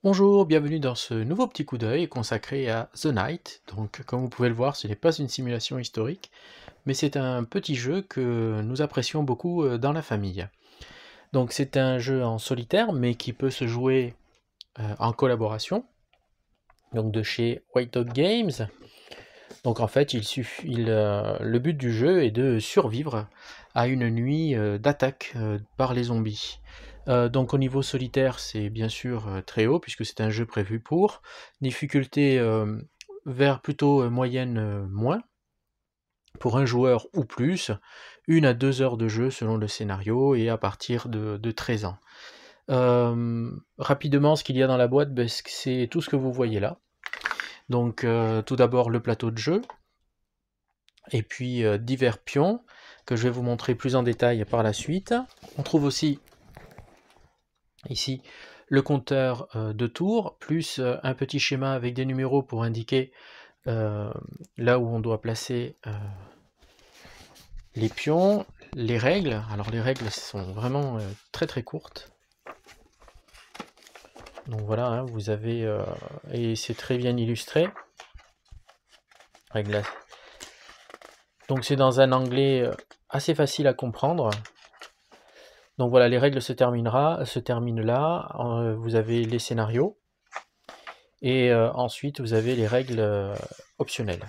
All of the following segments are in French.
Bonjour, bienvenue dans ce nouveau petit coup d'œil consacré à The Night. Donc, comme vous pouvez le voir, ce n'est pas une simulation historique, mais c'est un petit jeu que nous apprécions beaucoup dans la famille. Donc, c'est un jeu en solitaire, mais qui peut se jouer en collaboration, donc de chez White Dog Games. Donc, en fait, le but du jeu est de survivre à une nuit d'attaque par les zombies. Donc au niveau solitaire, c'est bien sûr très haut, puisque c'est un jeu prévu pour. Difficulté vers plutôt moyenne moins, pour un joueur ou plus, 1 à 2 heures de jeu selon le scénario, et à partir de 13 ans. Rapidement, ce qu'il y a dans la boîte, c'est tout ce que vous voyez là. Donc tout d'abord le plateau de jeu, et puis divers pions, que je vais vous montrer plus en détail par la suite. On trouve aussi ici le compteur de tours, plus un petit schéma avec des numéros pour indiquer là où on doit placer les pions, les règles. Alors les règles sont vraiment très très courtes. Donc voilà, hein, vous avez, et c'est très bien illustré. Règles. Donc c'est dans un anglais assez facile à comprendre. Donc voilà, les règles se terminent là. Vous avez les scénarios. Et ensuite, vous avez les règles optionnelles.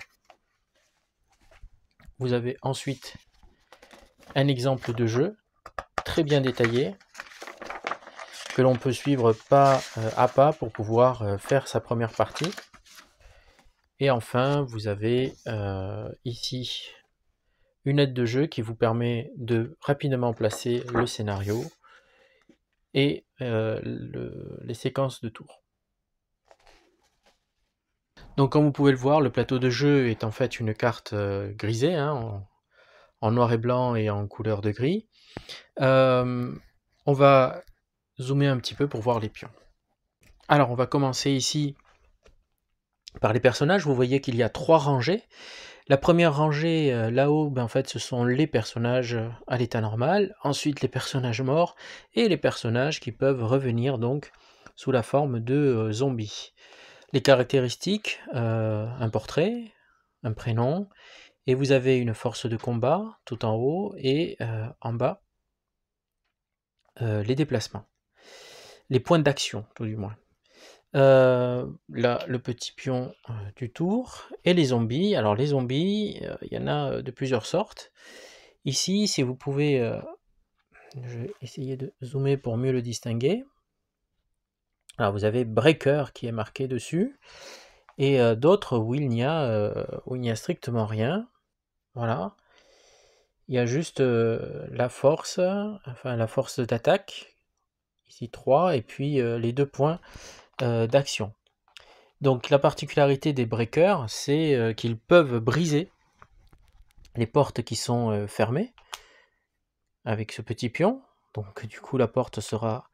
Vous avez ensuite un exemple de jeu très bien détaillé que l'on peut suivre pas à pas pour pouvoir faire sa première partie. Et enfin, vous avez ici une aide de jeu qui vous permet de rapidement placer le scénario et les séquences de tours. Donc comme vous pouvez le voir, le plateau de jeu est en fait une carte grisée, hein, en noir et blanc et en couleur de gris. On va zoomer un petit peu pour voir les pions. Alors on va commencer ici par les personnages. Vous voyez qu'il y a 3 rangées. La première rangée là-haut, en fait, ce sont les personnages à l'état normal. Ensuite, les personnages morts et les personnages qui peuvent revenir donc sous la forme de zombies. Les caractéristiques, un portrait, un prénom, et vous avez une force de combat tout en haut et en bas les déplacements. Les points d'action, tout du moins. Là, le petit pion du tour, et les zombies. Alors les zombies, il y en a de plusieurs sortes. Ici, si vous pouvez, je vais essayer de zoomer pour mieux le distinguer. Alors vous avez Breaker qui est marqué dessus, et d'autres où il n'y a strictement rien. Voilà. Il y a juste la force d'attaque, ici 3, et puis les 2 points d'action. Donc la particularité des breakers, c'est qu'ils peuvent briser les portes qui sont fermées avec ce petit pion. Donc du coup la porte sera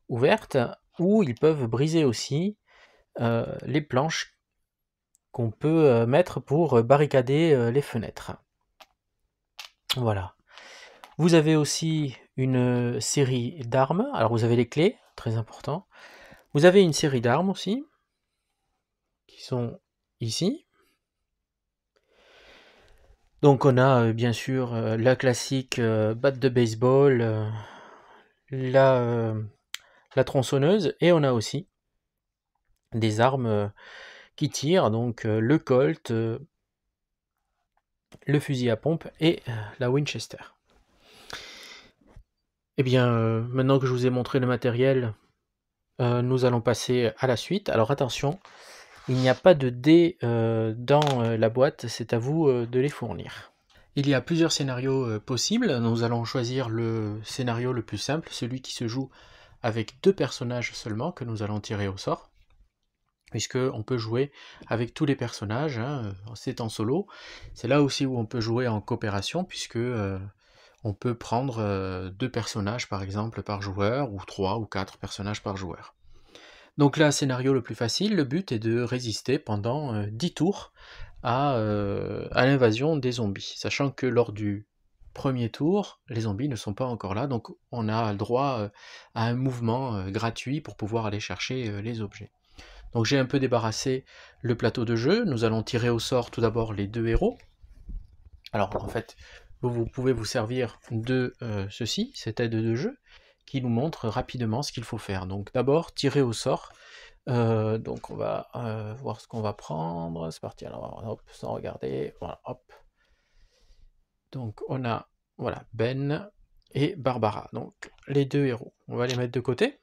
ouverte, ou ils peuvent briser aussi les planches qu'on peut mettre pour barricader les fenêtres. Voilà. Vous avez aussi une série d'armes. Alors vous avez les clés, très important. Vous avez une série d'armes aussi, qui sont ici. Donc on a bien sûr la classique batte de baseball, la, la tronçonneuse, et on a aussi des armes qui tirent, donc le Colt, le fusil à pompe et la Winchester. Et bien maintenant que je vous ai montré le matériel, nous allons passer à la suite. Alors attention, il n'y a pas de dés dans la boîte, c'est à vous de les fournir. Il y a plusieurs scénarios possibles. Nous allons choisir le scénario le plus simple, celui qui se joue avec 2 personnages seulement, que nous allons tirer au sort, puisqu'on peut jouer avec tous les personnages, hein, c'est en solo. C'est là aussi où on peut jouer en coopération, puisque on peut prendre 2 personnages par exemple par joueur, ou 3 ou 4 personnages par joueur. Donc là, scénario le plus facile, le but est de résister pendant 10 tours à l'invasion des zombies, sachant que lors du premier tour, les zombies ne sont pas encore là, donc on a le droit à un mouvement gratuit pour pouvoir aller chercher les objets. Donc j'ai un peu débarrassé le plateau de jeu, nous allons tirer au sort tout d'abord les 2 héros. Alors en fait, vous pouvez vous servir de ceci, cette aide de jeu, qui nous montre rapidement ce qu'il faut faire. Donc d'abord, tirer au sort. Donc on va voir ce qu'on va prendre. C'est parti, alors hop, sans regarder. Voilà, hop. Donc on a, voilà, Ben et Barbara. Donc les 2 héros. On va les mettre de côté.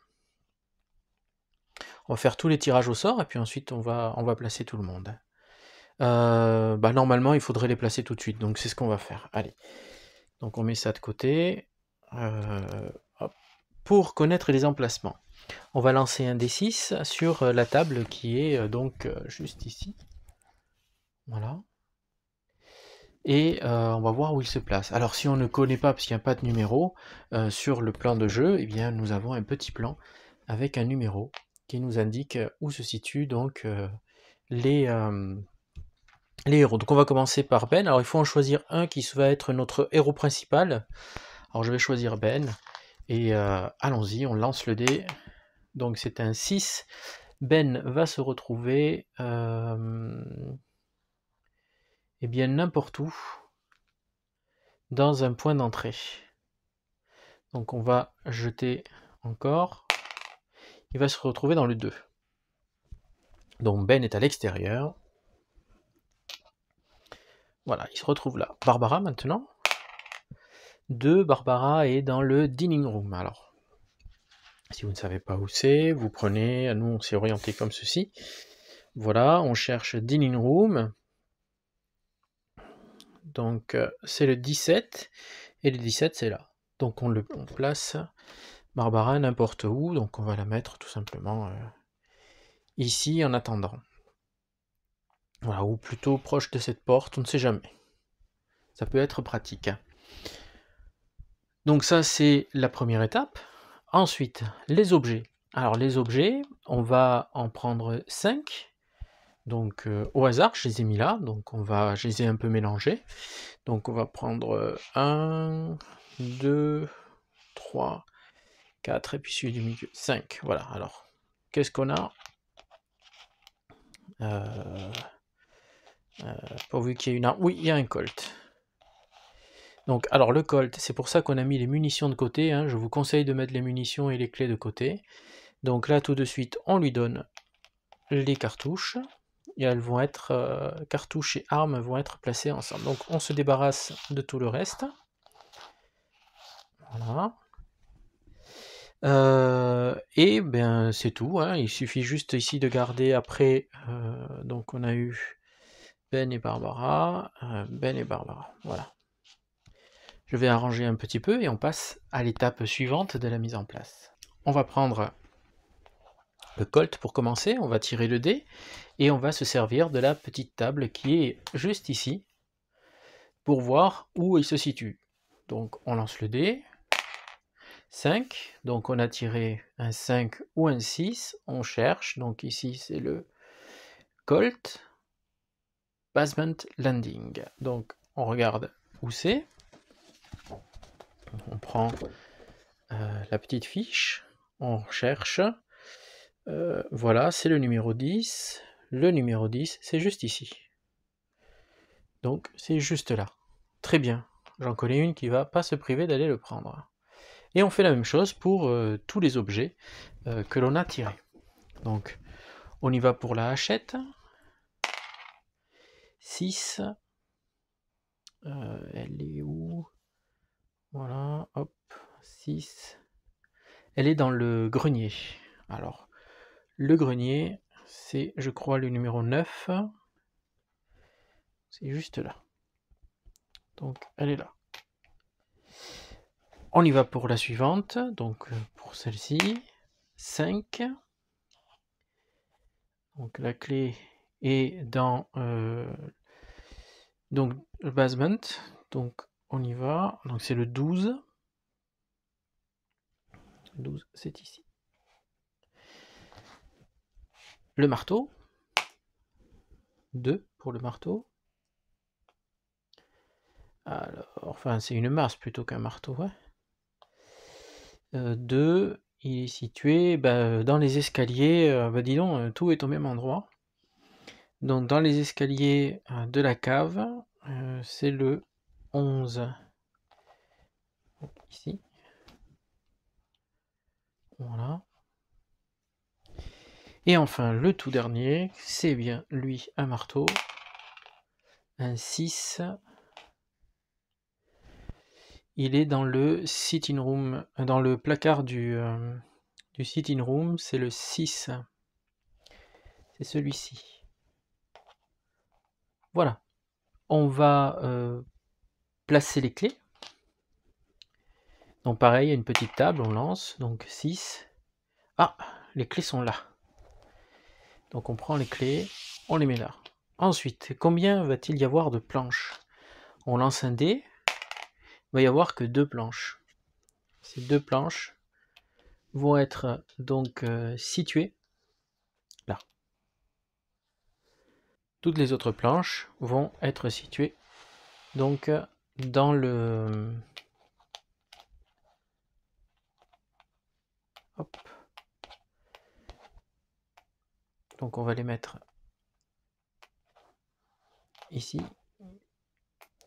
On va faire tous les tirages au sort, et puis ensuite on va placer tout le monde. Normalement, il faudrait les placer tout de suite, donc c'est ce qu'on va faire. Allez. Donc on met ça de côté. Hop. Pour connaître les emplacements, on va lancer un D6 sur la table qui est donc juste ici. Voilà. Et on va voir où il se place. Alors si on ne connaît pas, parce qu'il n'y a pas de numéro, sur le plan de jeu, eh bien, nous avons un petit plan avec un numéro qui nous indique où se situent donc les héros. Donc on va commencer par Ben. Alors il faut en choisir un qui va être notre héros principal. Alors je vais choisir Ben. Et allons-y, on lance le dé. Donc c'est un 6. Ben va se retrouver eh bien n'importe où dans un point d'entrée. Donc on va jeter encore. Il va se retrouver dans le 2. Donc Ben est à l'extérieur. Voilà, il se retrouve là. Barbara maintenant. 2, Barbara est dans le dining room. Alors, si vous ne savez pas où c'est, vous prenez, nous on s'est orienté comme ceci. Voilà, on cherche dining room. Donc c'est le 17, et le 17 c'est là. Donc on place Barbara n'importe où, donc on va la mettre tout simplement ici en attendant. Voilà, ou plutôt proche de cette porte, on ne sait jamais. Ça peut être pratique. Donc ça c'est la première étape. Ensuite, les objets. Alors les objets, on va en prendre 5. Donc au hasard, je les ai mis là, donc je les ai un peu mélangés. Donc on va prendre 1, 2, 3, 4, et puis celui du milieu, 5. Voilà, alors, qu'est-ce qu'on a pourvu qu'il y ait une arme. Oui, il y a un Colt. Donc, alors le Colt, c'est pour ça qu'on a mis les munitions de côté. Hein. Je vous conseille de mettre les munitions et les clés de côté. Donc là, tout de suite, on lui donne les cartouches. Et elles vont être, cartouches et armes vont être placées ensemble. Donc on se débarrasse de tout le reste. Voilà. Et ben c'est tout, hein. Il suffit juste ici de garder après, donc on a eu Ben et Barbara, voilà. Je vais arranger un petit peu et on passe à l'étape suivante de la mise en place. On va prendre le Colt pour commencer, on va tirer le dé, et on va se servir de la petite table qui est juste ici, pour voir où il se situe. Donc on lance le dé, 5, donc on a tiré un 5 ou un 6, on cherche, donc ici c'est le Colt, Basement Landing. Donc on regarde où c'est, on prend la petite fiche, on cherche, voilà, c'est le numéro 10, le numéro 10 c'est juste ici. Donc c'est juste là. Très bien, j'en connais une qui va pas se priver d'aller le prendre. Et on fait la même chose pour tous les objets que l'on a tirés. Donc on y va pour la hachette. 6. Elle est où? Voilà, hop, 6. Elle est dans le grenier. Alors, le grenier, c'est, je crois, le numéro 9. C'est juste là. Donc, elle est là. On y va pour la suivante. Donc, pour celle-ci, 5. Donc, la clé est dans donc, le basement. Donc, on y va. Donc, c'est le 12. 12, c'est ici. Le marteau. 2 pour le marteau. Alors, enfin, c'est une masse plutôt qu'un marteau, ouais. 2, il est situé dans les escaliers, dis donc, tout est au même endroit. Donc dans les escaliers de la cave, c'est le 11. Donc, ici. Voilà. Et enfin, le tout dernier, c'est bien lui, un marteau. Un 6. Il est dans le sitting room, dans le placard du sitting room, c'est le 6. C'est celui-ci. Voilà. On va placer les clés. Donc pareil, il y a une petite table, on lance, donc 6. Ah, les clés sont là. Donc on prend les clés, on les met là. Ensuite, combien va-t-il y avoir de planches? On lance un dé, il va y avoir que 2 planches. Ces 2 planches vont être donc situées là. Toutes les autres planches vont être situées donc dans le... Hop. Donc on va les mettre ici,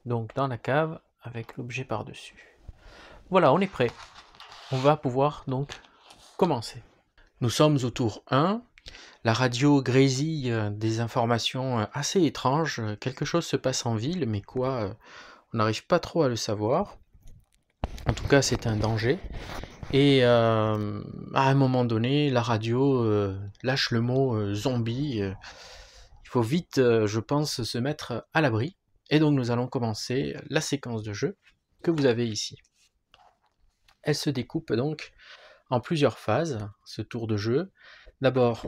donc dans la cave avec l'objet par-dessus. Voilà, on est prêt. On va pouvoir donc commencer. Nous sommes au tour 1. La radio grésille des informations assez étranges. Quelque chose se passe en ville, mais quoi, on n'arrive pas trop à le savoir. En tout cas, c'est un danger. Et à un moment donné, la radio lâche le mot zombie. Il faut vite, je pense, se mettre à l'abri. Et donc nous allons commencer la séquence de jeu que vous avez ici. Elle se découpe donc en plusieurs phases, ce tour de jeu. D'abord,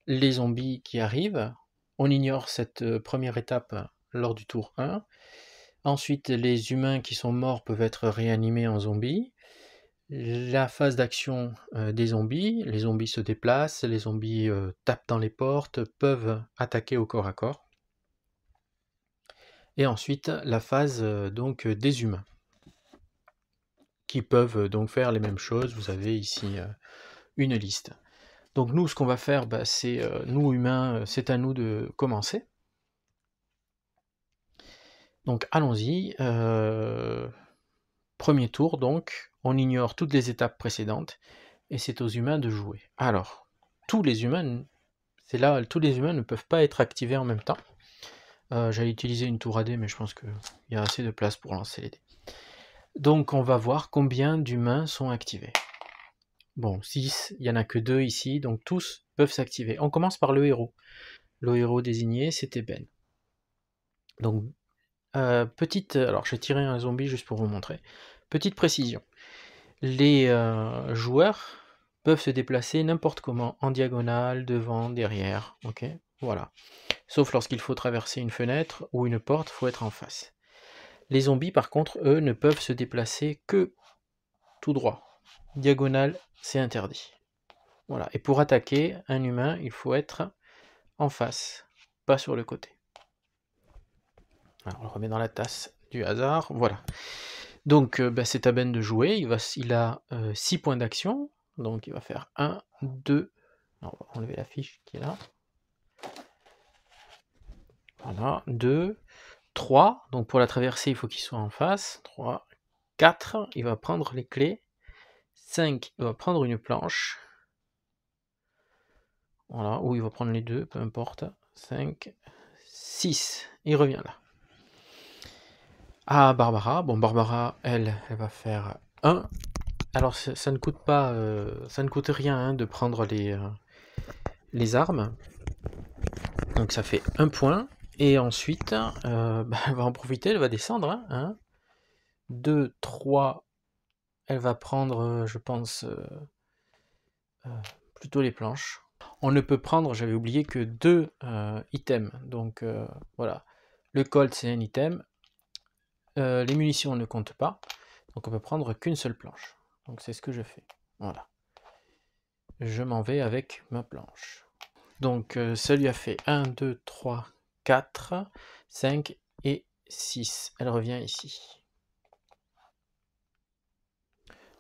les zombies qui arrivent. On ignore cette première étape lors du tour 1. Ensuite, les humains qui sont morts peuvent être réanimés en zombies. La phase d'action des zombies. Les zombies se déplacent, les zombies tapent dans les portes, peuvent attaquer au corps à corps. Et ensuite, la phase donc des humains, qui peuvent donc faire les mêmes choses. Vous avez ici une liste. Donc nous, ce qu'on va faire, c'est, nous humains, c'est à nous de commencer. Donc allons-y. Premier tour, donc, on ignore toutes les étapes précédentes, et c'est aux humains de jouer. Alors, tous les humains, c'est là, tous les humains ne peuvent pas être activés en même temps. J'allais utiliser une tour à dés, mais je pense qu'il y a assez de place pour lancer les dés. Donc on va voir combien d'humains sont activés. Bon, 6, il n'y en a que 2 ici, donc tous peuvent s'activer. On commence par le héros. Le héros désigné, c'était Ben. Donc, alors je vais tirer un zombie juste pour vous montrer. Petite précision. Les joueurs peuvent se déplacer n'importe comment, en diagonale, devant, derrière, ok, voilà. Sauf lorsqu'il faut traverser une fenêtre ou une porte, il faut être en face. Les zombies, par contre, eux, ne peuvent se déplacer que tout droit. Diagonale, c'est interdit. Voilà. Et pour attaquer un humain, il faut être en face, pas sur le côté. Alors, on le remet dans la tasse du hasard, voilà. Donc, c'est à Ben de jouer, il a 6 points d'action, donc il va faire 1, 2, on va enlever la fiche qui est là. Voilà, 2, 3, donc pour la traversée, il faut qu'il soit en face. 3, 4, il va prendre les clés. 5, il va prendre une planche. Voilà, ou il va prendre les deux, peu importe. 5, 6, il revient là. Ah, Barbara, bon, Barbara, elle va faire 1. Alors, ça ne coûte pas, ça ne coûte rien hein, de prendre les armes. Donc ça fait 1 point. Et ensuite, elle va en profiter, elle va descendre. 1, 2, 3. Elle va prendre, je pense, plutôt les planches. On ne peut prendre, j'avais oublié, que 2 items. Donc voilà. Le Colt, c'est un item. Les munitions ne comptent pas. Donc on peut prendre qu'une seule planche. Donc c'est ce que je fais. Voilà. Je m'en vais avec ma planche. Donc ça lui a fait 1, 2, 3, 4, 5 et 6. Elle revient ici.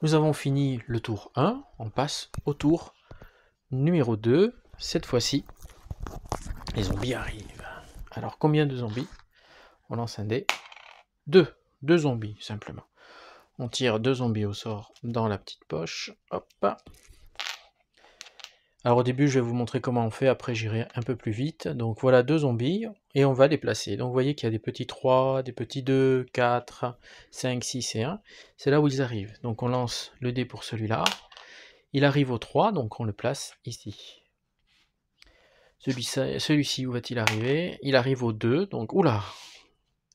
Nous avons fini le tour 1. On passe au tour numéro 2. Cette fois-ci, les zombies arrivent. Alors, combien de zombies? On lance un dé. 2. 2 zombies, simplement. On tire 2 zombies au sort dans la petite poche. Hop. Alors au début, je vais vous montrer comment on fait, après j'irai un peu plus vite. Donc voilà 2 zombies, et on va les placer. Donc vous voyez qu'il y a des petits 3, des petits 2, 4, 5, 6 et 1. C'est là où ils arrivent. Donc on lance le dé pour celui-là. Il arrive au 3, donc on le place ici. Celui-ci, où va-t-il arriver? Il arrive au 2, donc oula,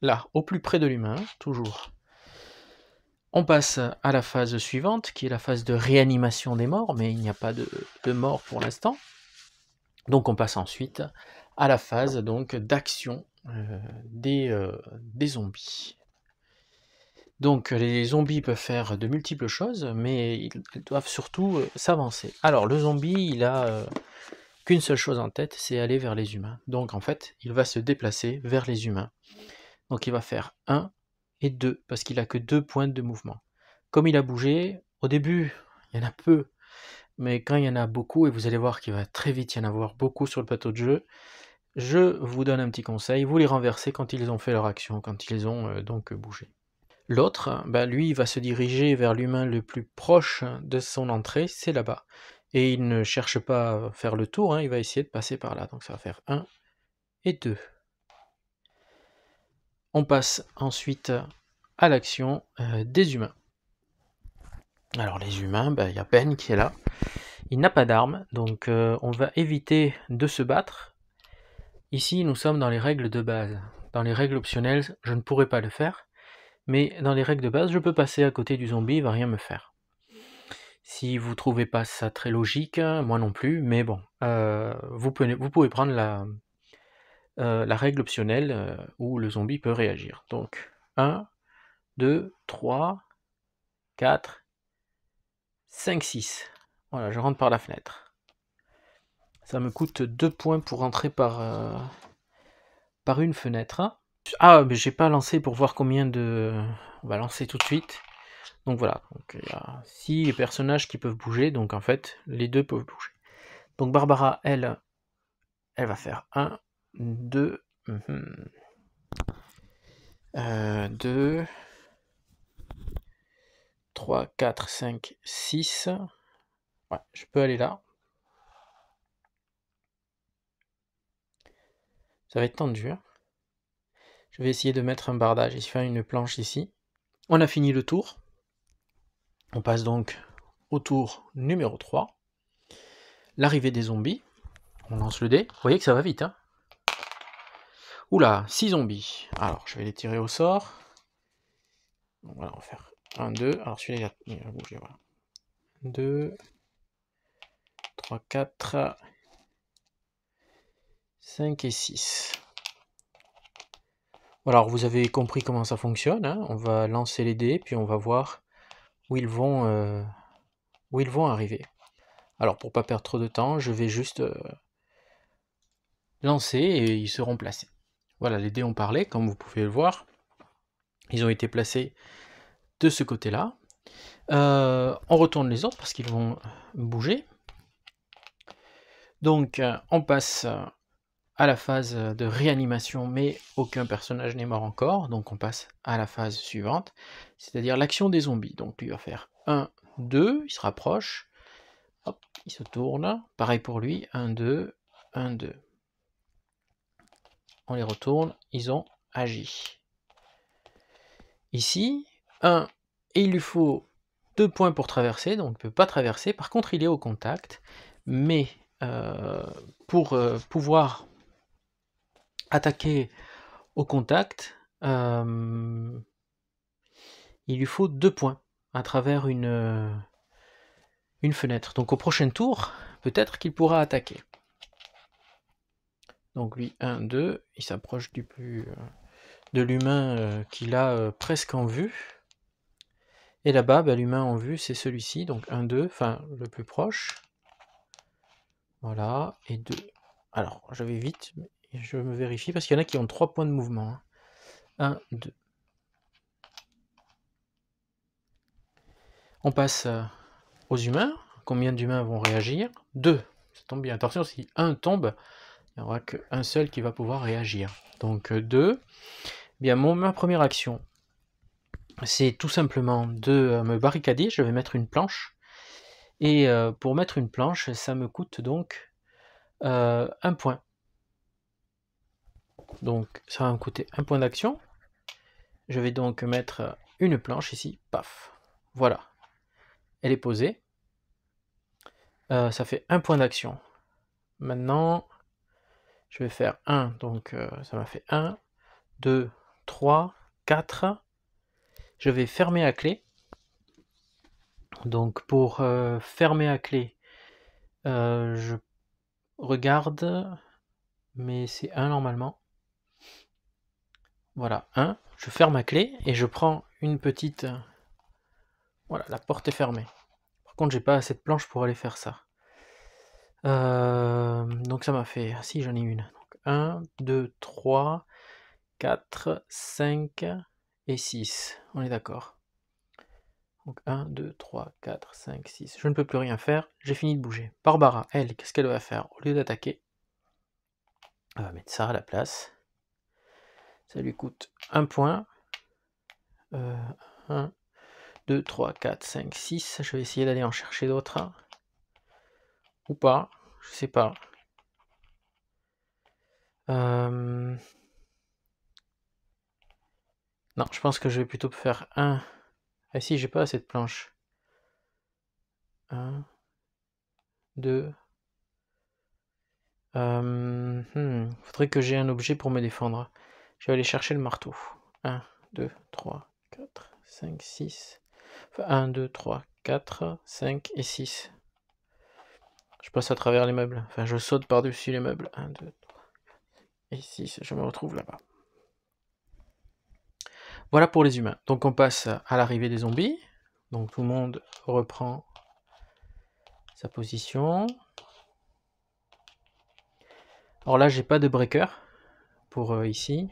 là, au plus près de l'humain, toujours. On passe à la phase suivante, qui est la phase de réanimation des morts, mais il n'y a pas de mort pour l'instant. Donc on passe ensuite à la phase donc d'action des zombies. Donc les zombies peuvent faire de multiples choses, mais ils doivent surtout s'avancer. Alors le zombie, il a qu'une seule chose en tête, c'est aller vers les humains. Donc en fait, il va se déplacer vers les humains. Donc il va faire 1 et 2, parce qu'il a que 2 points de mouvement. Comme il a bougé, au début, il y en a peu, mais quand il y en a beaucoup, et vous allez voir qu'il va très vite y en avoir beaucoup sur le plateau de jeu, je vous donne un petit conseil, vous les renversez quand ils ont fait leur action, quand ils ont donc bougé. L'autre, lui, il va se diriger vers l'humain le plus proche de son entrée, c'est là-bas. Et il ne cherche pas à faire le tour, hein, il va essayer de passer par là. Donc ça va faire 1 et 2. On passe ensuite à l'action des humains. Alors les humains, il y a Ben qui est là. Il n'a pas d'arme, donc on va éviter de se battre. Ici, nous sommes dans les règles de base. Dans les règles optionnelles, je ne pourrais pas le faire. Mais dans les règles de base, je peux passer à côté du zombie, il va rien me faire. Si vous trouvez pas ça très logique, moi non plus, mais bon, vous pouvez prendre la règle optionnelle où le zombie peut réagir. Donc 1, 2, 3, 4, 5, 6. Voilà, je rentre par la fenêtre. Ça me coûte 2 points pour rentrer par une fenêtre. Ah, mais j'ai pas lancé pour voir combien de... On va lancer tout de suite. Donc voilà, donc il y a 6 personnages qui peuvent bouger, donc en fait, les deux peuvent bouger. Donc Barbara, elle va faire 1, 2, 2, 3, 4, 5, 6. Ouais, je peux aller là. Ça va être tendu. Hein. Je vais essayer de mettre un bardage, il fait une planche ici. On a fini le tour. On passe donc au tour numéro 3. L'arrivée des zombies. On lance le dé. Vous voyez que ça va vite. Hein. Oula, 6 zombies. Alors, je vais les tirer au sort. Donc, voilà, on va faire 1, 2. Alors, celui-là, il va bouger. Voilà. 2, 3, 4, 5 et 6. Voilà, alors vous avez compris comment ça fonctionne. Hein. On va lancer les dés, puis on va voir où ils vont arriver. Alors, pour pas perdre trop de temps, je vais juste lancer et ils seront placés. Voilà, les dés ont parlé, comme vous pouvez le voir. Ils ont été placés de ce côté-là. On retourne les autres parce qu'ils vont bouger. Donc, on passe à la phase de réanimation, mais aucun personnage n'est mort encore. Donc, on passe à la phase suivante, c'est-à-dire l'action des zombies. Donc, lui va faire 1, 2, il se rapproche. Hop, il se tourne. Pareil pour lui, 1, 2, 1, 2. On les retourne, ils ont agi. Ici, 1, et il lui faut 2 points pour traverser, donc il ne peut pas traverser. Par contre, il est au contact, mais pour pouvoir attaquer au contact, il lui faut 2 points à travers une fenêtre. Donc au prochain tour, peut-être qu'il pourra attaquer. Donc lui, 1, 2, il s'approche du plus de l'humain qu'il a presque en vue. Et là-bas, l'humain en vue, c'est celui-ci, donc 1, 2, enfin le plus proche. Voilà, et 2. Alors, je vais vite, je me vérifie, parce qu'il y en a qui ont 3 points de mouvement. 1, 2. On passe aux humains. Combien d'humains vont réagir? 2. Ça tombe bien. Attention, si 1 tombe, il n'y aura qu'un seul qui va pouvoir réagir. Donc 2. Bien, ma première action, c'est tout simplement de me barricader. Je vais mettre une planche. Et pour mettre une planche, ça me coûte donc 1 point. Donc ça va me coûter 1 point d'action. Je vais donc mettre une planche ici. Paf. Voilà. Elle est posée. Ça fait 1 point d'action. Maintenant, je vais faire 1. Donc ça m'a fait 1, 2, 3, 4. Je vais fermer à clé. Donc pour fermer à clé, je regarde, mais c'est 1 normalement. Voilà, 1. Je ferme à clé et je prends une petite... Voilà, la porte est fermée. Par contre, j'ai pas assez de planches pour aller faire ça. Donc ça m'a fait... Ah si, j'en ai une. Donc 1, 2, 3, 4, 5 et 6. On est d'accord. Donc 1, 2, 3, 4, 5, 6. Je ne peux plus rien faire. J'ai fini de bouger. Barbara, elle, qu'est-ce qu'elle va faire? Au lieu d'attaquer, elle va mettre ça à la place. Ça lui coûte 1 point. 1, 2, 3, 4, 5, 6. Je vais essayer d'aller en chercher d'autres. Ou pas. Je sais pas. Non, je pense que je vais plutôt faire 1. Ah si, j'ai pas assez de planches. 1, 2. Faudrait que j'ai un objet pour me défendre. Je vais aller chercher le marteau. 1, 2, 3, 4, 5, 6. Enfin, 1, 2, 3, 4, 5 et 6. Je passe à travers les meubles. Enfin, je saute par-dessus les meubles. 1, 2, 3, 4 et 6. Je me retrouve là-bas. Voilà pour les humains. Donc on passe à l'arrivée des zombies. Donc tout le monde reprend sa position. Alors là, j'ai pas de breaker pour ici.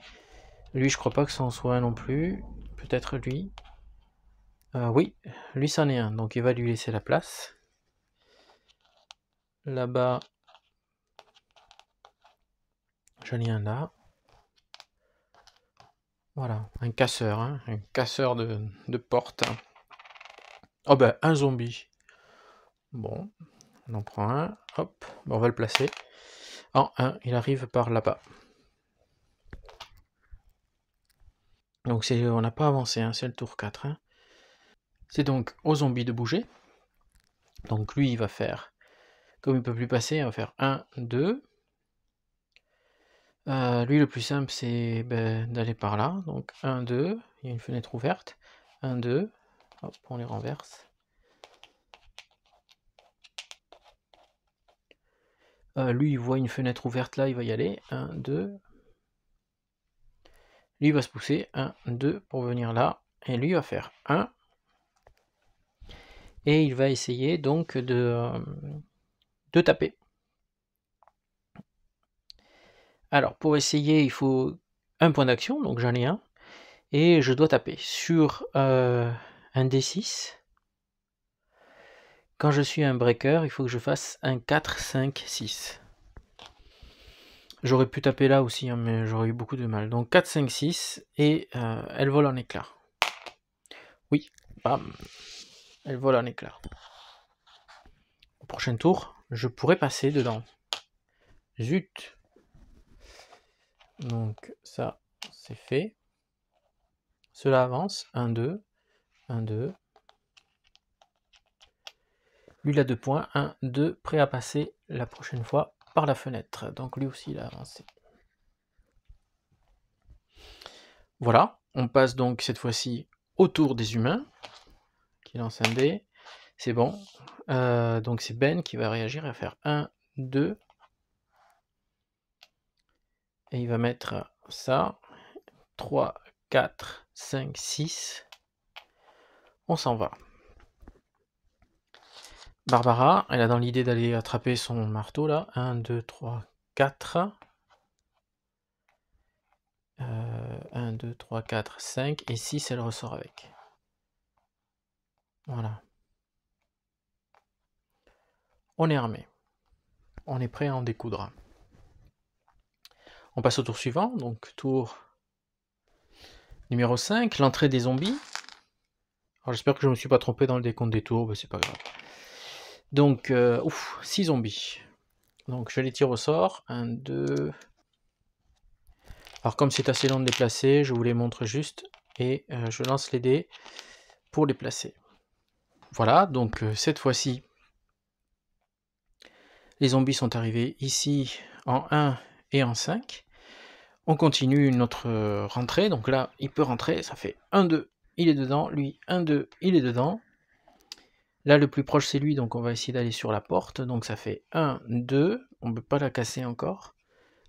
Lui, je crois pas que ça en soit un non plus. Peut-être lui. Oui, lui, c'en est un. Donc il va lui laisser la place. Là-bas, j'en ai un là. Voilà, un casseur, hein, un casseur de porte. Oh ben, un zombie. Bon, on en prend un. Hop, ben, on va le placer. En 1, il arrive par là-bas. Donc on n'a pas avancé, hein, c'est le tour 4. Hein. C'est donc au zombie de bouger. Donc lui, il va faire, comme il ne peut plus passer, il va faire 1, 2. Lui, le plus simple, c'est d'aller par là. Donc 1, 2, il y a une fenêtre ouverte. 1, 2, hop, on les renverse. Lui, il voit une fenêtre ouverte là, il va y aller. 1, 2. Lui, il va se pousser. 1, 2 pour venir là. Et lui, il va faire 1. Et il va essayer donc de taper. Alors, pour essayer, il faut un point d'action, donc j'en ai un. Et je dois taper sur un D6. Quand je suis un breaker, il faut que je fasse un 4, 5, 6. J'aurais pu taper là aussi, hein, mais j'aurais eu beaucoup de mal. Donc 4, 5, 6, et elle vole en éclats. Oui, bam, elle vole en éclats. Au prochain tour, je pourrais passer dedans. Zut. Donc ça, c'est fait. Cela avance. 1, 2, 1, 2. Lui, il a 2 points. 1, 2, prêt à passer la prochaine fois par la fenêtre. Donc lui aussi, il a avancé. Voilà, on passe donc cette fois-ci au tour des humains, qui lance un dé. C'est bon. Donc c'est Ben qui va réagir et faire 1, 2. Et il va mettre ça. 3, 4, 5, 6. On s'en va. Barbara, elle a dans l'idée d'aller attraper son marteau là. 1, 2, 3, 4. 1, 2, 3, 4, 5 et 6, elle ressort avec. Voilà. On est armé. On est prêt à en découdre. On passe au tour suivant, donc tour numéro 5, l'entrée des zombies. Alors j'espère que je ne me suis pas trompé dans le décompte des tours, mais c'est pas grave. Donc, 6 zombies. Donc je les tire au sort. 1, 2. Alors comme c'est assez long de les placer, je vous les montre juste. Et je lance les dés pour les placer. Voilà, donc cette fois-ci, les zombies sont arrivés ici en 1 et en 5. On continue notre rentrée, donc là, il peut rentrer, ça fait 1, 2, il est dedans, lui, 1, 2, il est dedans. Là, le plus proche, c'est lui, donc on va essayer d'aller sur la porte, donc ça fait 1, 2, on ne peut pas la casser encore.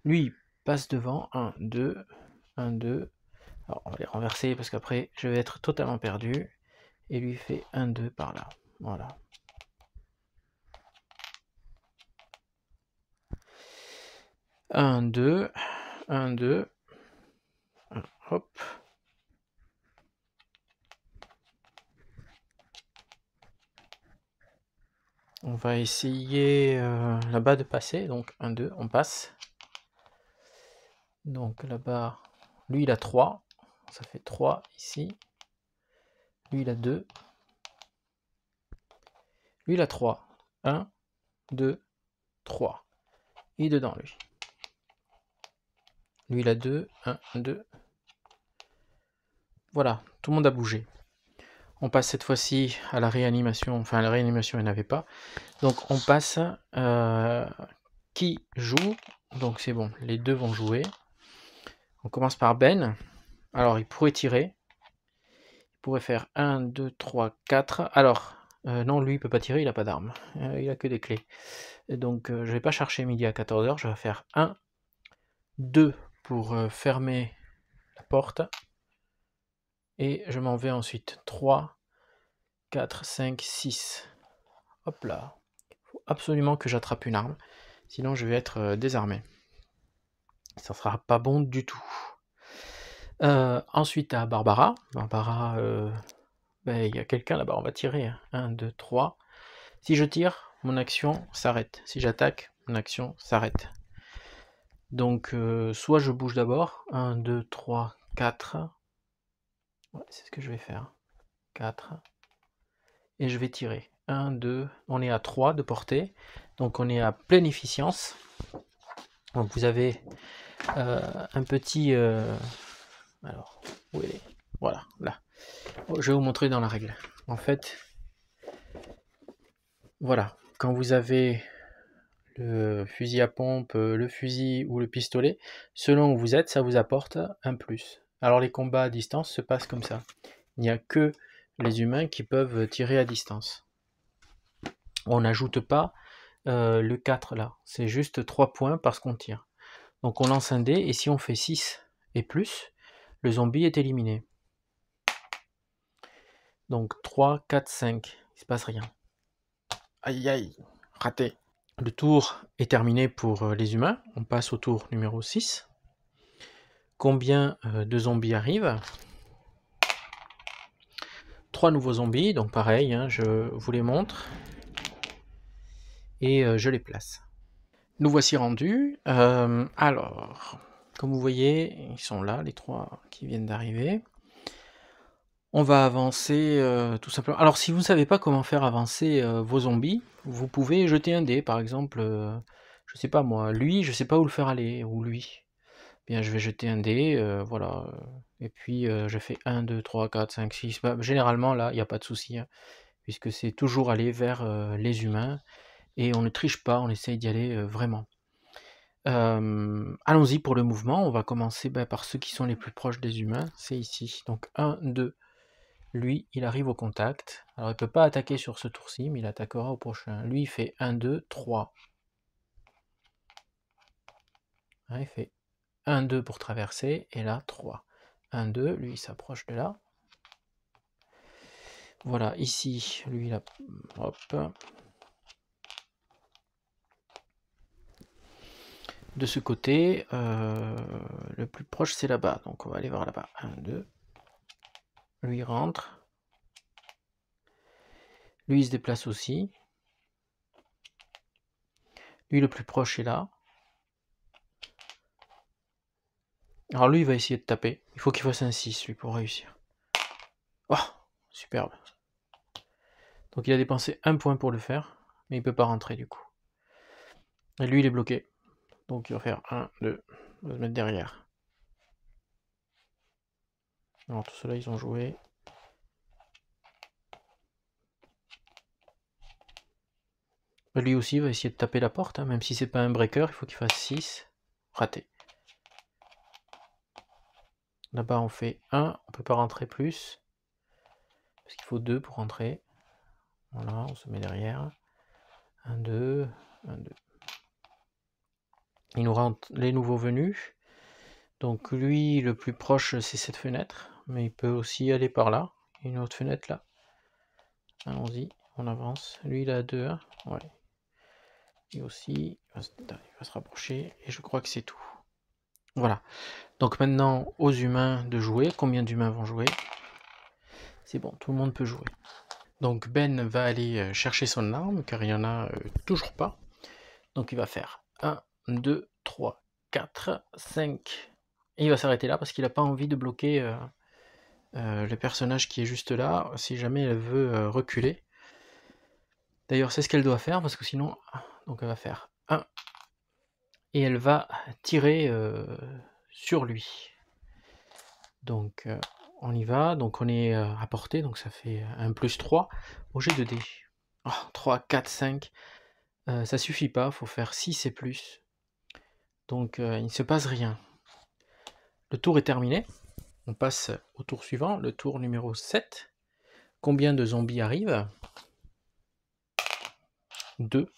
Lui, passe devant, 1, 2, 1, 2. Alors, on va les renverser, parce qu'après, je vais être totalement perdu. Et lui fait 1, 2 par là, voilà. 1, 2, 1, 2, hop. On va essayer là-bas de passer, donc 1, 2, on passe. Donc là-bas, lui il a 3, ça fait 3 ici. Lui il a 2. Lui il a 3. 1, 2, 3. Il est dedans lui. Lui il a 2, 1, 2. Voilà, tout le monde a bougé. On passe cette fois-ci à la réanimation, enfin la réanimation il n'y en avait pas. Donc on passe, qui joue, donc c'est bon, les deux vont jouer. On commence par Ben, alors il pourrait tirer, il pourrait faire 1, 2, 3, 4, alors non lui il peut pas tirer, il a pas d'arme, il a que des clés. Et donc je vais pas chercher midi à 14h, je vais faire 1, 2 pour fermer la porte, et je m'en vais ensuite 3, 4, 5, 6, hop là, il faut absolument que j'attrape une arme, sinon je vais être désarmé. Ça sera pas bon du tout. Ensuite à Barbara. Barbara, il y a quelqu'un là-bas, on va tirer. 1, 2, 3. Si je tire, mon action s'arrête. Si j'attaque, mon action s'arrête. Donc soit je bouge d'abord. 1, 2, 3, 4. Ouais, c'est ce que je vais faire. 4. Et je vais tirer. 1, 2. On est à 3 de portée. Donc on est à pleine efficience. Donc vous avez un petit... alors, où elle est? Voilà, là. Je vais vous montrer dans la règle. En fait, voilà, quand vous avez le fusil à pompe, le fusil ou le pistolet, selon où vous êtes, ça vous apporte un plus. Alors les combats à distance se passent comme ça. Il n'y a que les humains qui peuvent tirer à distance. On n'ajoute pas le 4 là, c'est juste 3 points parce qu'on tire. Donc on lance un dé et si on fait 6 et plus, le zombie est éliminé. Donc 3, 4, 5, il se passe rien. Aïe aïe, raté. Le tour est terminé pour les humains, on passe au tour numéro 6. Combien de zombies arrivent? 3 nouveaux zombies, donc pareil, hein, je vous les montre. Et je les place. Nous voici rendus. Alors, comme vous voyez, ils sont là, les 3 qui viennent d'arriver. On va avancer tout simplement. Alors si vous ne savez pas comment faire avancer vos zombies, vous pouvez jeter un dé, par exemple, je sais pas moi, lui, je sais pas où le faire aller, ou lui. Bien, je vais jeter un dé, voilà, et puis je fais 1, 2, 3, 4, 5, 6. Bah, généralement là, il n'y a pas de souci, hein, puisque c'est toujours aller vers les humains, et on ne triche pas, on essaye d'y aller vraiment. Allons-y pour le mouvement, on va commencer par ceux qui sont les plus proches des humains, c'est ici. Donc 1, 2. Lui, il arrive au contact. Alors, il ne peut pas attaquer sur ce tour-ci, mais il attaquera au prochain. Lui, il fait 1, 2, 3. Hein, il fait 1, 2 pour traverser, et là, 3. 1, 2, lui, il s'approche de là. Voilà, ici, lui, là, hop. de ce côté, le plus proche c'est là-bas, donc on va aller voir là-bas. 1, 2. Lui rentre. Lui il se déplace aussi. Lui le plus proche est là. Alors lui il va essayer de taper. Il faut qu'il fasse un 6 lui pour réussir. Oh, superbe. Donc il a dépensé un point pour le faire, mais il peut pas rentrer du coup. Et lui il est bloqué. Donc il va faire 1, 2, il va se mettre derrière. Alors tout cela ils ont joué. Lui aussi va essayer de taper la porte, hein, même si c'est pas un breaker, il faut qu'il fasse 6. Raté. Là-bas on fait 1, on peut pas rentrer plus. Parce qu'il faut 2 pour rentrer. Voilà, on se met derrière. 1, 2, 1, 2. Il nous rentre les nouveaux venus. Donc lui, le plus proche, c'est cette fenêtre. Mais il peut aussi aller par là. Il y a une autre fenêtre là. Allons-y, on avance. Lui, il a 2, 1. Ouais. Et aussi, il va se rapprocher. Et je crois que c'est tout. Voilà. Donc maintenant, aux humains de jouer. Combien d'humains vont jouer? C'est bon, tout le monde peut jouer. Donc Ben va aller chercher son arme, car il n'y en a toujours pas. Donc il va faire 1, 2, 3, 4, 5. Et il va s'arrêter là parce qu'il n'a pas envie de bloquer le personnage qui est juste là, si jamais elle veut reculer. D'ailleurs c'est ce qu'elle doit faire parce que sinon... Donc elle va faire 1. Et elle va tirer sur lui. Donc on y va, donc on est à portée, donc ça fait un plus 3 au jet de dés. Oh, 3, 4, 5. Ça suffit pas, il faut faire 6 et plus. Donc il ne se passe rien. Le tour est terminé. On passe au tour suivant, le tour numéro 7. Combien de zombies arrivent? 2.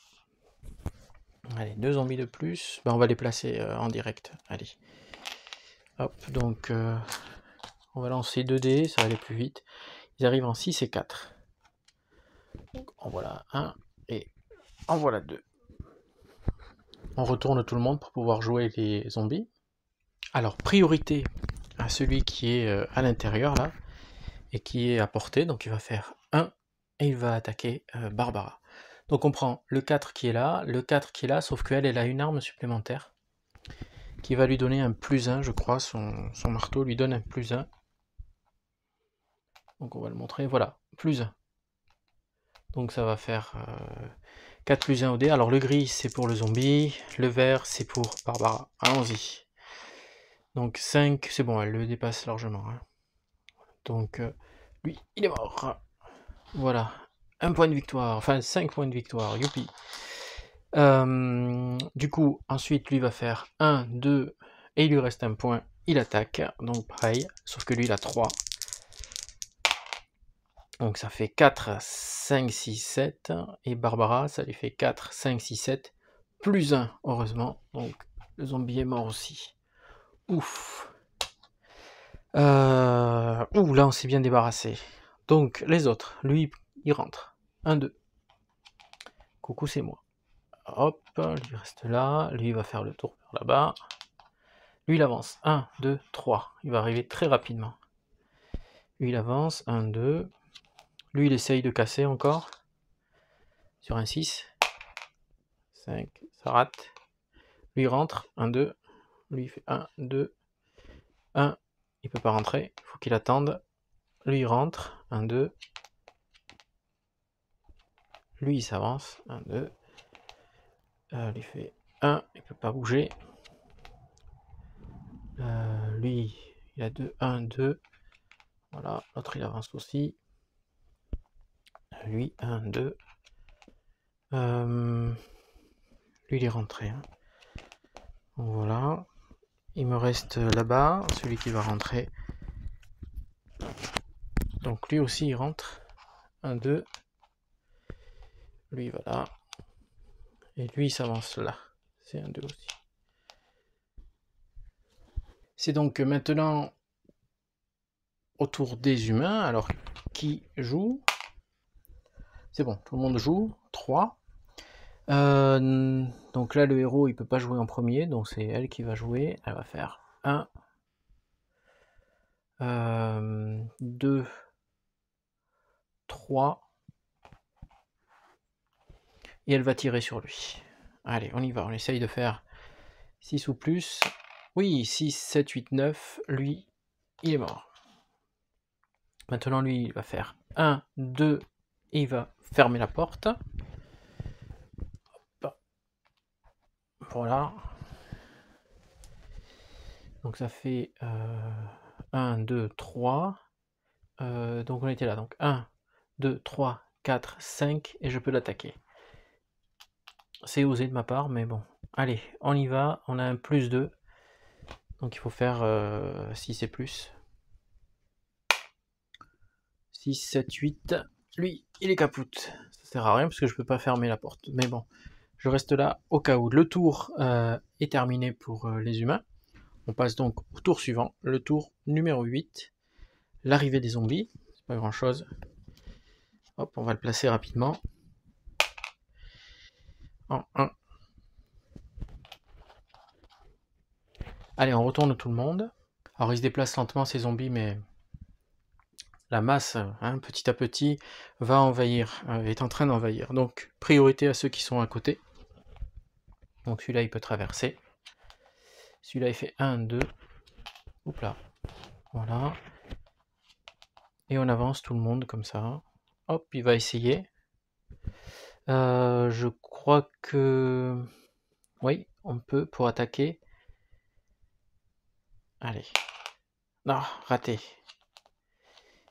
Allez, 2 zombies de plus. Ben, on va les placer en direct. Allez. Hop, donc on va lancer 2 dés, ça va aller plus vite. Ils arrivent en 6 et 4. Donc en voilà 1 et en voilà 2. On retourne tout le monde pour pouvoir jouer les zombies. Alors, priorité à celui qui est à l'intérieur là, et qui est à portée, donc il va faire 1, et il va attaquer Barbara. Donc on prend le 4 qui est là, sauf qu'elle, elle a une arme supplémentaire, qui va lui donner un plus 1, je crois, son marteau lui donne un plus 1. Donc on va le montrer, voilà, plus 1. Donc ça va faire 4 plus 1 au dé. Alors le gris c'est pour le zombie, le vert c'est pour Barbara. Allons-y. Donc 5, c'est bon, elle le dépasse largement. Hein. Donc lui, il est mort. Voilà, 1 point de victoire, enfin 5 points de victoire, youpi. Du coup, ensuite lui va faire 1, 2, et il lui reste un point, il attaque, donc pareil, sauf que lui il a 3. Donc ça fait 4, 5, 6, 7, et Barbara, ça lui fait 4, 5, 6, 7, plus 1, heureusement, donc le zombie est mort aussi. Ouf. Ouh, là on s'est bien débarrassé. Donc les autres, lui il rentre. 1, 2. Coucou, c'est moi. Hop, lui reste là, lui il va faire le tour vers là-bas. Lui il avance. 1, 2, 3. Il va arriver très rapidement. Lui il avance. 1, 2. Lui il essaye de casser encore. Sur un 6. 5. Ça rate. Lui il rentre. 1, 2. Lui il fait 1, 2. 1. Il peut pas rentrer. Il faut qu'il attende. Lui il rentre. 1, 2. Lui il s'avance. 1, 2. Lui fait 1. Il peut pas bouger. Lui il a 2. 1, 2. Voilà. L'autre il avance aussi. Lui, 1, 2. Lui, il est rentré. Hein. Donc, voilà. Il me reste là-bas, celui qui va rentrer. Donc lui aussi, il rentre. 1, 2. Lui, il va là. Et lui, il s'avance là. C'est 1, 2 aussi. C'est donc maintenant au tour des humains. Alors, qui joue? C'est bon, tout le monde joue. 3. Donc là, le héros, il peut pas jouer en premier, donc c'est elle qui va jouer. Elle va faire 1, 2, 3, et elle va tirer sur lui. Allez, on y va, on essaye de faire 6 ou plus. Oui, 6, 7, 8, 9, lui, il est mort. Maintenant, lui, il va faire 1, 2, et il va fermer la porte. Hop. Voilà. Donc ça fait 1, 2, 3. Donc on était là. Donc 1, 2, 3, 4, 5, et je peux l'attaquer. C'est osé de ma part, mais bon. Allez, on y va. On a un plus 2. Donc il faut faire 6 et plus. 6, 7, 8. Lui, il est capoute. Ça sert à rien parce que je peux pas fermer la porte. Mais bon, je reste là au cas où. Le tour est terminé pour les humains. On passe donc au tour suivant. Le tour numéro 8. L'arrivée des zombies. C'est pas grand chose. Hop, on va le placer rapidement. En 1. Allez, on retourne tout le monde. Alors, ils se déplacent lentement, ces zombies, mais la masse, hein, petit à petit, va envahir, est en train d'envahir. Donc, priorité à ceux qui sont à côté. Donc, celui-là, il peut traverser. Celui-là, il fait 1, 2. Oups là. Voilà. Et on avance tout le monde comme ça. Hop, il va essayer. Je crois que... Oui, on peut pour attaquer. Allez. Non, raté.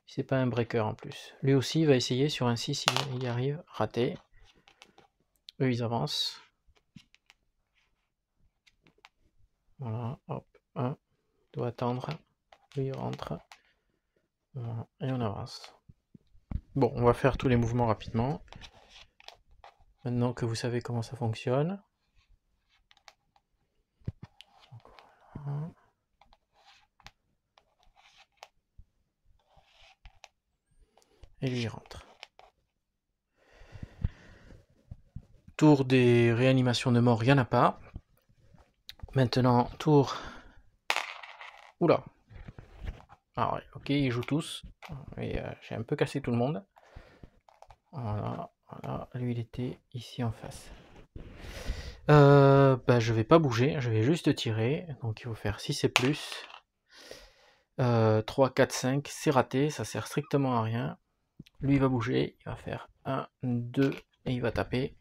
C'est pas un breaker en plus. Lui aussi, il va essayer sur un 6, il y arrive. Raté. Eux, ils avancent. Voilà, hop, 1. Doit attendre. Lui, il rentre. Voilà, et on avance. Bon, on va faire tous les mouvements rapidement. Maintenant que vous savez comment ça fonctionne. Voilà. Et lui, il rentre. Tour des réanimations de mort, il n'y en a pas. Maintenant, tour... Oula. Ah ouais, ok, ils jouent tous. Et j'ai un peu cassé tout le monde. Voilà, voilà. Lui, il était ici en face. Bah, je vais pas bouger, je vais juste tirer. Donc il faut faire 6 et plus. 3, 4, 5, c'est raté, ça sert strictement à rien. Lui, il va bouger, il va faire 1, 2, et il va taper.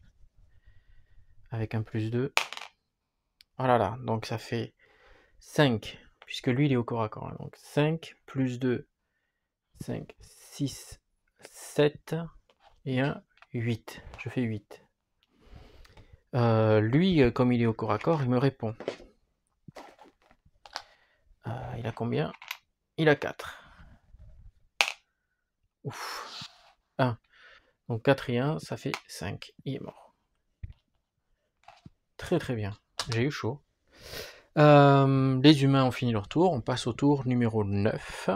Avec un plus 2. Oh là là, donc ça fait 5, puisque lui, il est au corps à corps. Donc 5, plus 2, 5, 6, 7, et 1, 8. Je fais 8. Lui, comme il est au corps à corps, il me répond. Il a combien? Il a 4. Ouf. 1. Donc 4 et 1, ça fait 5. Il est mort. Très très bien. J'ai eu chaud. Les humains ont fini leur tour. On passe au tour numéro 9.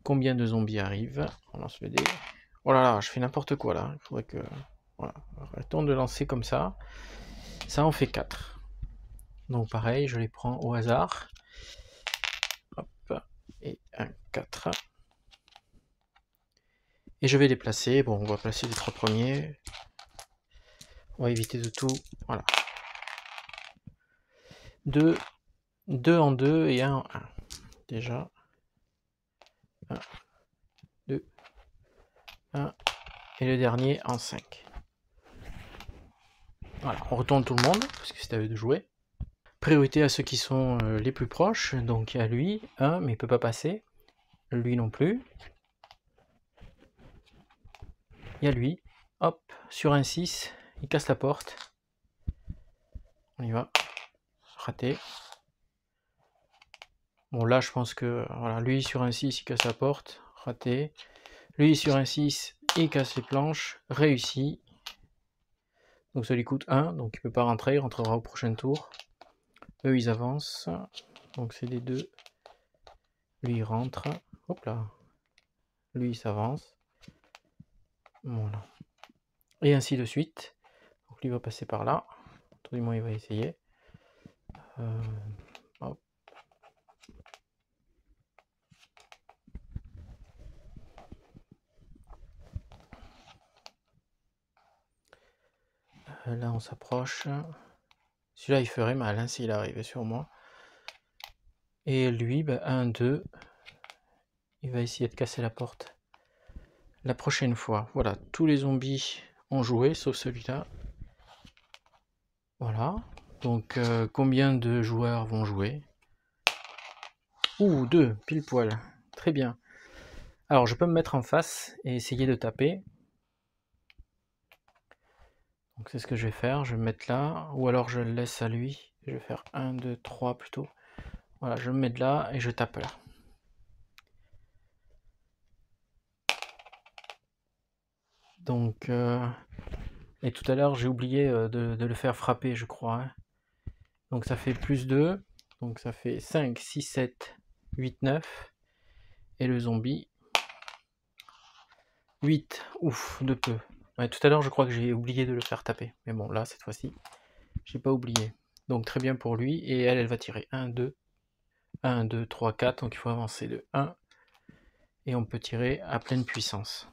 Combien de zombies arrivent? On lance le dé. Oh là là, je fais n'importe quoi là. Il faudrait que... Voilà. Arrêtons de lancer comme ça. Ça en fait 4. Donc pareil, je les prends au hasard. Hop. Et 1, 4. Et je vais les placer. Bon, on va placer les 3 premiers. On va éviter de tout. Voilà. 2 en 2 et 1 en 1. Déjà. 1, 2, 1. Et le dernier en 5. Voilà, on retourne tout le monde, parce que c'est à eux de jouer. Priorité à ceux qui sont les plus proches. Donc il y a lui, 1, mais il peut pas passer. Lui non plus. Il y a lui. Hop, sur un 6, il casse la porte. On y va. Raté. Bon là je pense que voilà, lui sur un 6, il casse la porte. Raté. Lui sur un 6, il casse les planches. Réussi. Donc ça lui coûte 1, donc il peut pas rentrer, il rentrera au prochain tour. Eux ils avancent. Donc c'est les deux. Lui il rentre. Hop là. Lui il s'avance. Voilà. Et ainsi de suite. lui va passer par là. Tout du moins, il va essayer. Hop. Là, on s'approche. Celui-là, il ferait mal hein, s'il arrivait sur moi. Et lui, 1, 2. Il va essayer de casser la porte. La prochaine fois, voilà, tous les zombies ont joué, sauf celui-là. Voilà. Donc, combien de joueurs vont jouer? Ouh, 2, pile poil. Très bien. Alors, je peux me mettre en face et essayer de taper. Donc, c'est ce que je vais faire. Je vais me mettre là. Ou alors, je le laisse à lui. Je vais faire 1, 2, 3 plutôt. Voilà, je me mets là et je tape là. Donc, et tout à l'heure, j'ai oublié de le faire frapper, je crois. Hein. Donc, ça fait plus 2. Donc, ça fait 5, 6, 7, 8, 9. Et le zombie, 8. Ouf, de peu. Ouais, tout à l'heure, je crois que j'ai oublié de le faire taper. Mais bon, là, cette fois-ci, j'ai pas oublié. Donc, très bien pour lui. Et elle va tirer 1, 2. 1, 2, 3, 4. Donc, il faut avancer de 1. Et on peut tirer à pleine puissance.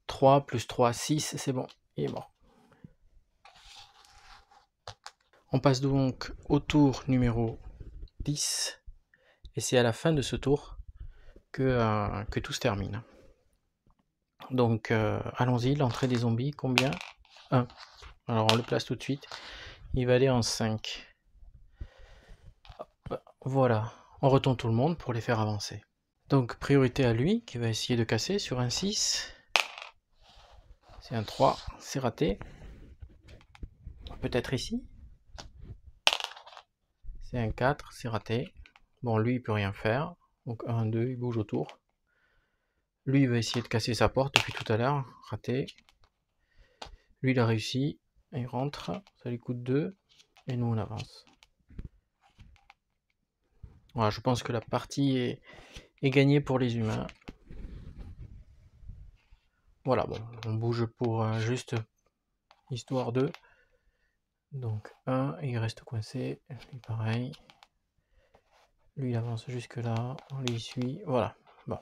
3 plus 3, 6. C'est bon. Il est mort. On passe donc au tour numéro 10. Et c'est à la fin de ce tour que tout se termine. Donc, allons-y. L'entrée des zombies, combien? 1. Alors, on le place tout de suite. Il va aller en 5. Hop, voilà. On retourne tout le monde pour les faire avancer. Donc, priorité à lui, qui va essayer de casser sur un 6. C'est un 3. C'est raté. Peut-être ici. C'est un 4. C'est raté. Bon, lui, il peut rien faire. Donc, 1, 2, il bouge autour. Lui, il va essayer de casser sa porte depuis tout à l'heure. Raté. Lui, il a réussi. Il rentre. Ça lui coûte 2. Et nous, on avance. Voilà, je pense que la partie est gagnée pour les humains. Voilà, bon, on bouge pour juste histoire de. Donc, 1, il reste coincé. Lui, pareil. Lui, il avance jusque là. On lui suit. Voilà. Bon.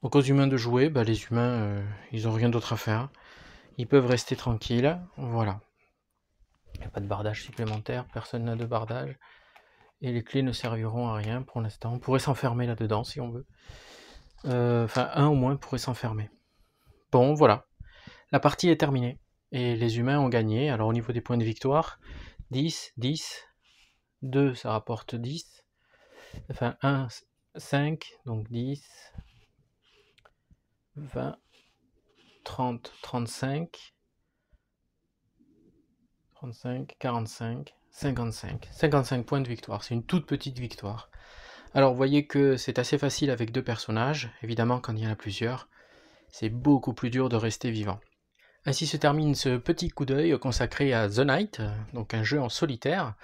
Donc, aux humains de jouer, les humains, ils n'ont rien d'autre à faire. Ils peuvent rester tranquilles. Voilà. Il n'y a pas de bardage supplémentaire. Personne n'a de bardage. Et les clés ne serviront à rien pour l'instant. On pourrait s'enfermer là-dedans si on veut. Enfin, un au moins pourrait s'enfermer. Bon, voilà. La partie est terminée. Et les humains ont gagné. Alors, au niveau des points de victoire, 10, 10. 2, ça rapporte 10. Enfin, 1, 5. Donc, 10, 20, 30, 35. 35, 45, 55. 55 points de victoire. C'est une toute petite victoire. Alors, vous voyez que c'est assez facile avec 2 personnages. Évidemment, quand il y en a plusieurs, c'est beaucoup plus dur de rester vivant. Ainsi se termine ce petit coup d'œil consacré à The Night, donc un jeu en solitaire.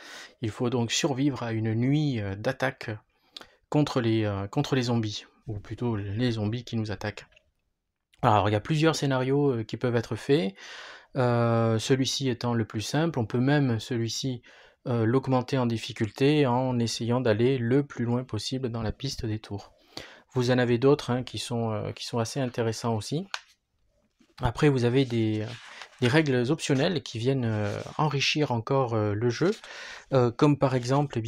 Il faut donc survivre à une nuit d'attaque contre les zombies, ou plutôt les zombies qui nous attaquent. Alors, il y a plusieurs scénarios qui peuvent être faits. Celui-ci étant le plus simple, on peut même celui-ci l'augmenter en difficulté en essayant d'aller le plus loin possible dans la piste des tours. Vous en avez d'autres qui sont assez intéressants aussi. Après, vous avez des règles optionnelles qui viennent enrichir encore le jeu, comme par exemple,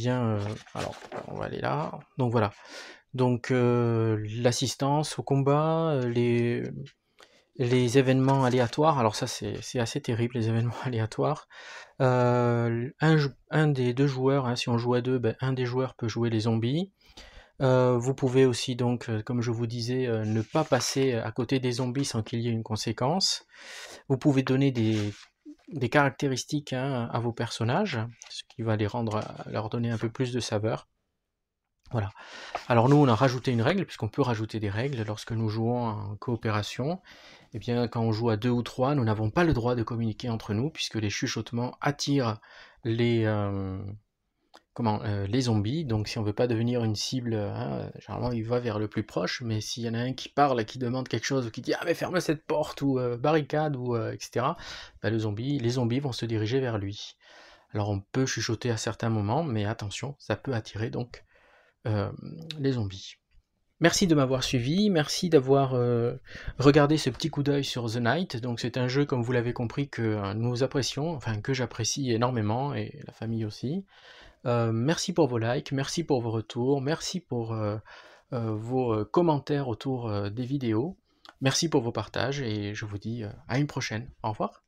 alors on va aller là, donc voilà, donc l'assistance au combat, les événements aléatoires, alors ça c'est assez terrible, les événements aléatoires. Un des 2 joueurs, si on joue à 2, un des joueurs peut jouer les zombies. Vous pouvez aussi donc, comme je vous disais, ne pas passer à côté des zombies sans qu'il y ait une conséquence. Vous pouvez donner des caractéristiques à vos personnages, ce qui va leur donner un peu plus de saveur. Voilà. Alors nous, on a rajouté une règle, puisqu'on peut rajouter des règles lorsque nous jouons en coopération. Eh bien, quand on joue à 2 ou 3, nous n'avons pas le droit de communiquer entre nous, puisque les chuchotements attirent les les zombies. Donc si on veut pas devenir une cible, hein, généralement il va vers le plus proche, mais s'il y en a un qui parle et qui demande quelque chose, ou qui dit «Ah mais ferme cette porte» ou «barricade» ou etc., bah, les zombies vont se diriger vers lui. Alors on peut chuchoter à certains moments, mais attention, ça peut attirer donc les zombies. Merci de m'avoir suivi, merci d'avoir regardé ce petit coup d'œil sur The Night. Donc c'est un jeu, comme vous l'avez compris, que nous apprécions, enfin que j'apprécie énormément, et la famille aussi. Merci pour vos likes, merci pour vos retours, merci pour vos commentaires autour des vidéos. Merci pour vos partages, et je vous dis à une prochaine. Au revoir.